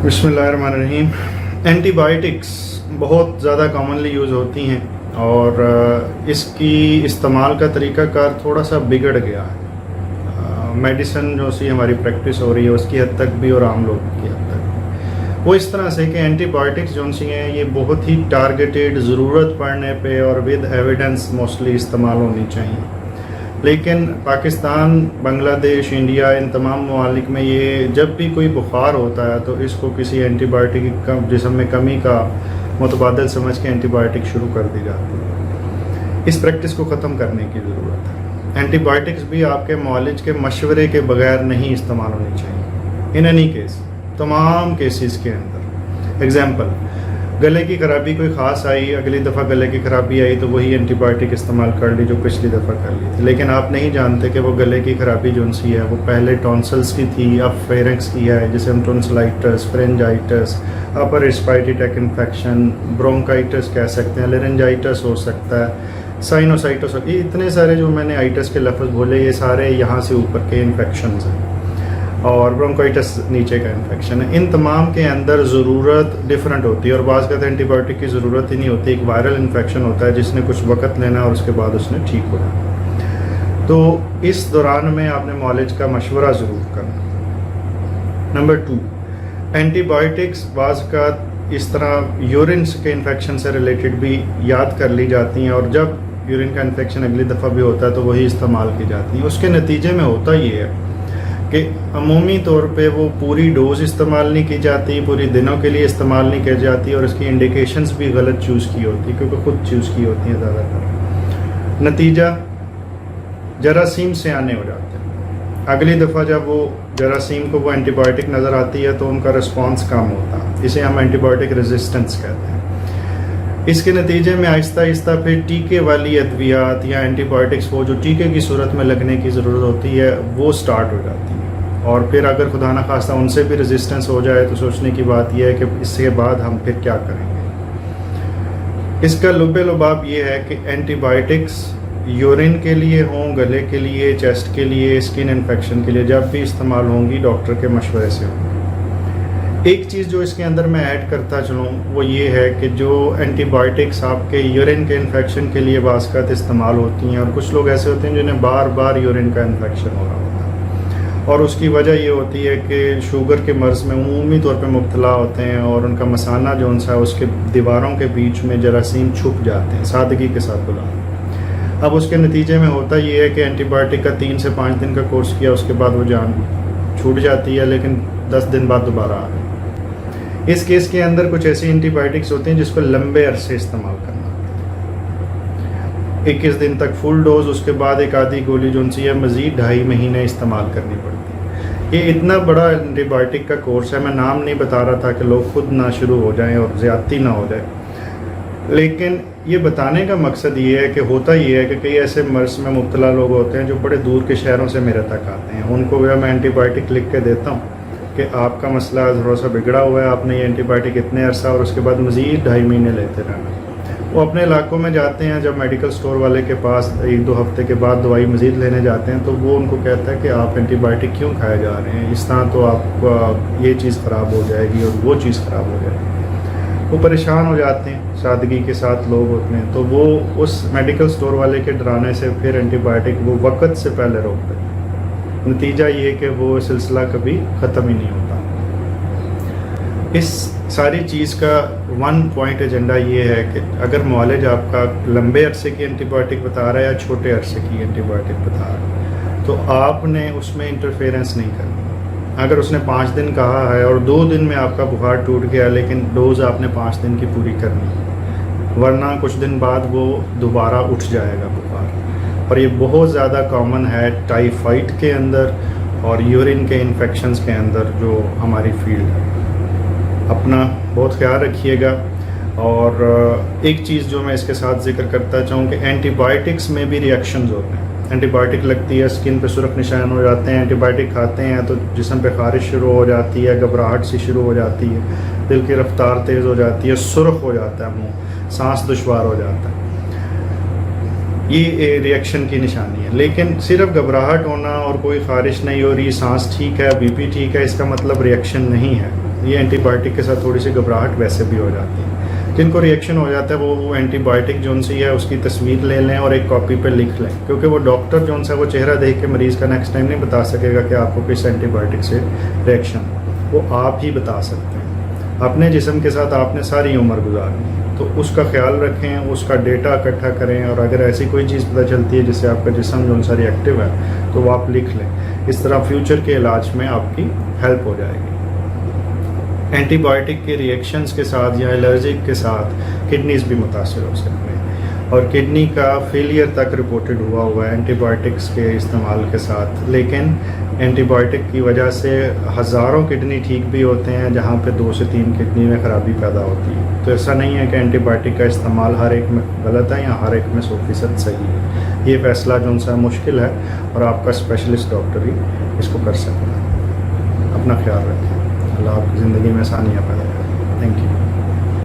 بسم اللہ الرحمن الرحیم۔ اینٹی بائیوٹکس بہت زیادہ کامنلی یوز ہوتی ہیں اور اس کی استعمال کا طریقہ کار تھوڑا سا بگڑ گیا ہے۔ میڈیسن جو سی ہماری پریکٹس ہو رہی ہے اس کی حد تک بھی اور عام لوگوں کی حد تک وہ اس طرح سے کہ اینٹی بائیوٹکس جو سی ہیں یہ بہت ہی ٹارگیٹڈ ضرورت پڑنے پہ اور ود ایویڈنس موسٹلی استعمال ہونی چاہیے، لیکن پاکستان، بنگلہ دیش، انڈیا، ان تمام ممالک میں یہ جب بھی کوئی بخار ہوتا ہے تو اس کو کسی اینٹی بائیوٹک جسم میں کمی کا متبادل سمجھ کے اینٹی بائیوٹک شروع کر دی جاتی ہے۔ اس پریکٹس کو ختم کرنے کی ضرورت ہے۔ اینٹی بائیوٹکس بھی آپ کے معالج کے مشورے کے بغیر نہیں استعمال ہونی چاہیے ان اینی کیس، تمام کیسز کے اندر۔ ایگزامپل، گلے کی خرابی کوئی خاص آئی، اگلی دفعہ گلے کی خرابی آئی تو وہی اینٹی بائیوٹک استعمال کر لی جو پچھلی دفعہ کر لی تھی، لیکن آپ نہیں جانتے کہ وہ گلے کی خرابی جو سی ہے وہ پہلے ٹونسلز کی تھی، اب فیرنکس کی ہے، جسے ہم ٹونسلائٹس، فرنجائٹس، اپر ریسپائریٹری ٹریکٹ انفیکشن، برونکائٹس کہہ سکتے ہیں، لرنجائٹس ہو سکتا ہے، سائنوسائٹس، یہ اتنے سارے جو میں نے آئٹس کے لفظ بولے یہ سارے یہاں سے اوپر کے انفیکشنز ہیں، اور برونکائٹس نیچے کا انفیکشن ہے۔ ان تمام کے اندر ضرورت ڈفرینٹ ہوتی ہے اور بعض کا اینٹی بائیوٹک کی ضرورت ہی نہیں ہوتی۔ ایک وائرل انفیکشن ہوتا ہے جس نے کچھ وقت لینا ہے اور اس کے بعد اس نے ٹھیک ہو جانا، تو اس دوران میں آپ نے معالج کا مشورہ ضرور کرنا۔ نمبر 2، اینٹی بائیوٹکس بعض کا اس طرح یورینس کے انفیکشن سے ریلیٹڈ بھی یاد کر لی جاتی ہیں، اور جب یورین کا انفیکشن اگلی دفعہ بھی ہوتا ہے تو وہی استعمال کی جاتی ہیں۔ اس کے نتیجے میں ہوتا یہ ہے کہ عمومی طور پہ وہ پوری ڈوز استعمال نہیں کی جاتی، پوری دنوں کے لیے استعمال نہیں کی جاتی، اور اس کی انڈیکیشنز بھی غلط چوز کی ہوتی کیونکہ خود چوز کی ہوتی ہیں زیادہ تر۔ نتیجہ جراثیم سے آنے ہو جاتے ہیں۔ اگلی دفعہ جب وہ جراثیم کو وہ اینٹی بائیوٹک نظر آتی ہے تو ان کا رسپانس کم ہوتا ہے، اسے ہم اینٹی بائیوٹک ریزسٹنس کہتے ہیں۔ اس کے نتیجے میں آہستہ آہستہ پھر ٹیکے والی ادویات یا اینٹی بائیوٹکس وہ جو ٹیکے کی صورت میں لگنے کی ضرورت ہوتی ہے وہ سٹارٹ ہو جاتی ہے، اور پھر اگر خدا نخواستہ ان سے بھی ریزسٹنس ہو جائے تو سوچنے کی بات یہ ہے کہ اس کے بعد ہم پھر کیا کریں گے۔ اس کا لب لباب یہ ہے کہ اینٹی بائیوٹکس یورین کے لیے ہوں، گلے کے لیے، چیسٹ کے لیے، اسکن انفیکشن کے لیے، جب بھی استعمال ہوں گی ڈاکٹر کے مشورے سے ہوں۔ ایک چیز جو اس کے اندر میں ایڈ کرتا چلوں وہ یہ ہے کہ جو اینٹی بائیوٹکس آپ کے یورین کے انفیکشن کے لیے بعض اوقات استعمال ہوتی ہیں، اور کچھ لوگ ایسے ہوتے ہیں جنہیں بار بار یورین کا انفیکشن ہو رہا ہوتا ہے، اور اس کی وجہ یہ ہوتی ہے کہ شوگر کے مرض میں عمومی طور پہ مبتلا ہوتے ہیں، اور ان کا مثانہ جو ہے اس کے دیواروں کے بیچ میں جراثیم چھپ جاتے ہیں، سادگی کے ساتھ بلا۔ اب اس کے نتیجے میں ہوتا یہ ہے کہ اینٹی بائیوٹک کا 3 سے 5 دن کا کورس کیا، اس کے بعد وہ جان چھوٹ جاتی ہے، لیکن 10 دن بعد دوبارہ آ گئی۔ اس کیس کے اندر کچھ ایسی اینٹی بائیوٹکس ہوتی ہیں جس کو لمبے عرصے استعمال کرنا ہوتا ہے، 21 دن تک فل ڈوز، اس کے بعد ایک آدھی گولی جو سی ہے مزید 2.5 مہینے استعمال کرنی پڑتی ہے۔ یہ اتنا بڑا اینٹی بائیوٹک کا کورس ہے، میں نام نہیں بتا رہا تھا کہ لوگ خود نہ شروع ہو جائیں اور زیادتی نہ ہو جائے، لیکن یہ بتانے کا مقصد یہ ہے کہ ہوتا یہ ہے کہ کئی ایسے مرض میں مبتلا لوگ ہوتے ہیں جو بڑے دور کے شہروں سے میرے تک آتے ہیں، ان کو میں اینٹی بائیوٹک لکھ کے دیتا ہوں کہ آپ کا مسئلہ تھوڑا سا بگڑا ہوا ہے، آپ نے یہ اینٹی بائیوٹک اتنے عرصہ اور اس کے بعد مزید 2.5 مہینے لیتے رہنا۔ وہ اپنے علاقوں میں جاتے ہیں، جب میڈیکل سٹور والے کے پاس 1-2 ہفتے کے بعد دوائی مزید لینے جاتے ہیں تو وہ ان کو کہتا ہے کہ آپ اینٹی بائیوٹک کیوں کھائے جا رہے ہیں، اس طرح تو آپ کا یہ چیز خراب ہو جائے گی اور وہ چیز خراب ہو جائے گی۔ وہ پریشان ہو جاتے ہیں، سادگی کے ساتھ لوگ ہوتے ہیں، تو وہ اس میڈیکل سٹور والے کے ڈرانے سے پھر اینٹی بائیوٹک وہ وقت سے پہلے روک دیتے ہیں۔ نتیجہ یہ کہ وہ سلسلہ کبھی ختم ہی نہیں ہوتا۔ اس ساری چیز کا 1 پوائنٹ ایجنڈا یہ ہے کہ اگر معالج آپ کا لمبے عرصے کی اینٹی بائیوٹک بتا رہا ہے یا چھوٹے عرصے کی اینٹی بائیوٹک بتا رہا ہے تو آپ نے اس میں انٹرفیرنس نہیں کرنی۔ اگر اس نے 5 دن کہا ہے اور 2 دن میں آپ کا بخار ٹوٹ گیا، لیکن ڈوز آپ نے 5 دن کی پوری کرنی، ورنہ کچھ دن بعد وہ دوبارہ اٹھ جائے گا بخار۔ اور یہ بہت زیادہ کامن ہے ٹائیفائڈ کے اندر اور یورین کے انفیکشنز کے اندر جو ہماری فیلڈ ہے۔ اپنا بہت خیال رکھیے گا، اور ایک چیز جو میں اس کے ساتھ ذکر کرتا چاہوں کہ اینٹی بائیوٹکس میں بھی ریئیکشنز ہوتے ہیں۔ اینٹی بائیوٹک لگتی ہے، اسکن پہ سرخ نشان ہو جاتے ہیں، اینٹی بائیوٹک کھاتے ہیں تو جسم پہ خارش شروع ہو جاتی ہے، گھبراہٹ سی شروع ہو جاتی ہے، دل کی رفتار تیز ہو جاتی ہے، سرخ ہو جاتا ہے منہ، سانس دشوار ہو جاتا ہے۔ یہ ریئیکشن کی نشانی ہے، لیکن صرف گھبراہٹ ہونا اور کوئی خارش نہیں ہو رہی، سانس ٹھیک ہے، بی پی ٹھیک ہے، اس کا مطلب ریئیکشن نہیں ہے۔ یہ اینٹی بایوٹک کے ساتھ تھوڑی سی گھبراہٹ ویسے بھی ہو جاتی ہے. جن کو ریئیکشن ہو جاتا ہے وہ اینٹی بایوٹک جو سی ہے اس کی تصویر لے لیں اور ایک کاپی پہ لکھ لیں, کیونکہ وہ ڈاکٹر جو سا وہ چہرہ دیکھ کے مریض کا نیکسٹ ٹائم نہیں بتا سکے گا کہ آپ کو کس اینٹی بایوٹک سے ریئیکشن, وہ آپ ہی بتا سکتے ہیں. اپنے جسم کے ساتھ آپ نے ساری عمر گزارنی ہے, تو اس کا خیال رکھیں, اس کا ڈیٹا اکٹھا کریں, اور اگر ایسی کوئی چیز پتہ چلتی ہے جس سے آپ کا جسم جو سا ریئیکٹیو ہے تو وہ آپ لکھ لیں. اس طرح فیوچر کے علاج میں آپ کی ہیلپ ہو جائے گی. اینٹی بایوٹک کے ریئیکشنز کے ساتھ یا الرجک کے ساتھ کڈنیز بھی متاثر ہو سکتے ہیں, اور کڈنی کا فیلئر تک رپورٹڈ ہوا ہے اینٹی بایوٹکس کے استعمال کے ساتھ. لیکن اینٹی بایوٹک کی وجہ سے ہزاروں کڈنی ٹھیک بھی ہوتے ہیں جہاں پہ 2 سے 3 کڈنی میں خرابی پیدا ہوتی ہے. تو ایسا نہیں ہے کہ اینٹی بایوٹک کا استعمال ہر ایک میں غلط ہے یا ہر ایک میں 100% صحیح ہے. یہ فیصلہ جو سا مشکل ہے, اور آپ کا اسپیشلسٹ ڈاکٹر ہی اس کو کر سکتا ہے. اپنا خیال رکھیں. اللہ آپ کی زندگی میں آسانیاں پیدا کرے. Thank you.